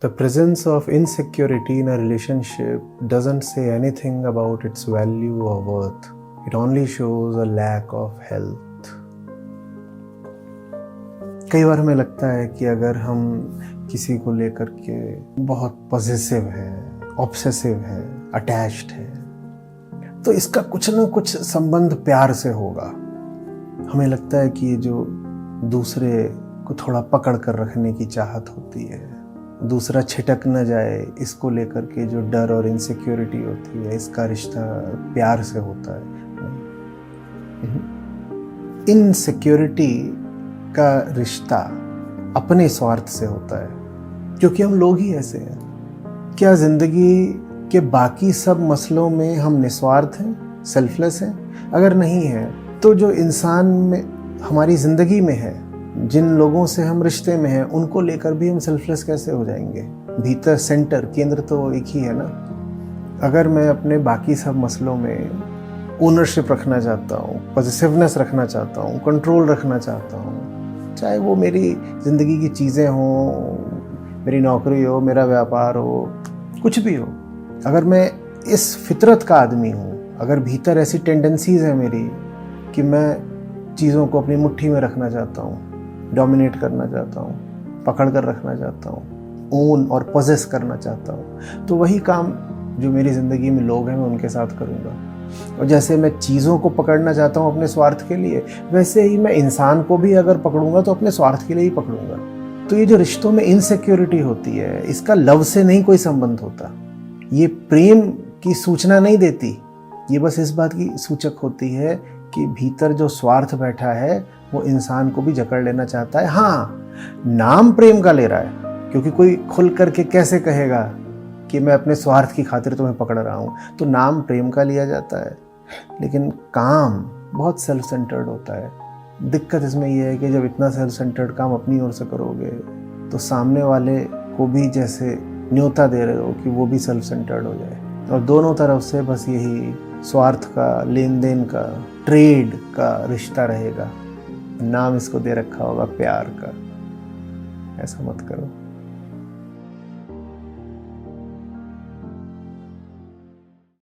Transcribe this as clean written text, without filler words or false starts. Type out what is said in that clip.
The presence of insecurity in a relationship doesn't say anything about its value or worth. It only shows a lack of health. कई बार हमें लगता है कि अगर हम किसी को लेकर के बहुत पॉसेसिव है, ऑब्सेसिव है, अटैच्ड है, तो इसका कुछ ना कुछ संबंध प्यार से होगा। हमें लगता है कि ये जो दूसरे को थोड़ा पकड़ कर रखने की चाहत होती है, दूसरा छिटक न जाए, इसको लेकर के जो डर और इनसिक्योरिटी होती है, इसका रिश्ता प्यार से होता है। इनसिक्योरिटी का रिश्ता अपने स्वार्थ से होता है, क्योंकि हम लोग ही ऐसे हैं। क्या जिंदगी के बाकी सब मसलों में हम निस्वार्थ हैं, सेल्फलेस हैं? अगर नहीं है तो जो इंसान में हमारी ज़िंदगी में है, जिन लोगों से हम रिश्ते में हैं, उनको लेकर भी हम सेल्फलेस कैसे हो जाएंगे? भीतर सेंटर, केंद्र तो एक ही है ना। अगर मैं अपने बाकी सब मसलों में ओनरशिप रखना चाहता हूँ, पॉजिटिवनेस रखना चाहता हूँ, कंट्रोल रखना चाहता हूँ, चाहे वो मेरी ज़िंदगी की चीज़ें हों, मेरी नौकरी हो, मेरा व्यापार हो, कुछ भी हो, अगर मैं इस फितरत का आदमी हूँ, अगर भीतर ऐसी टेंडेंसीज़ है मेरी कि मैं चीज़ों को अपनी मुट्ठी में रखना चाहता हूँ, डोमिनेट करना चाहता हूँ, पकड़ कर रखना चाहता हूँ, ओन और पोजेस करना चाहता हूँ, तो वही काम जो मेरी ज़िंदगी में लोग हैं मैं उनके साथ करूँगा। और जैसे मैं चीज़ों को पकड़ना चाहता हूँ अपने स्वार्थ के लिए, वैसे ही मैं इंसान को भी अगर पकड़ूंगा तो अपने स्वार्थ के लिए ही पकड़ूंगा। तो ये जो रिश्तों में इनसिक्योरिटी होती है, इसका लव से नहीं कोई संबंध होता। ये प्रेम की सूचना नहीं देती, ये बस इस बात की सूचक होती है कि भीतर जो स्वार्थ बैठा है वो इंसान को भी जकड़ लेना चाहता है। हाँ, नाम प्रेम का ले रहा है, क्योंकि कोई खुल करके कैसे कहेगा कि मैं अपने स्वार्थ की खातिर तुम्हें पकड़ रहा हूँ, तो नाम प्रेम का लिया जाता है। लेकिन काम बहुत सेल्फ सेंटर्ड होता है। दिक्कत इसमें यह है कि जब इतना सेल्फ सेंटर्ड काम अपनी ओर से करोगे तो सामने वाले को भी जैसे न्योता दे रहे हो कि वो भी सेल्फ सेंटर्ड हो जाए, और दोनों तरफ से बस यही स्वार्थ का, लेन देन का, ट्रेड का रिश्ता रहेगा। नाम इसको दे रखा होगा प्यार का। ऐसा मत करो।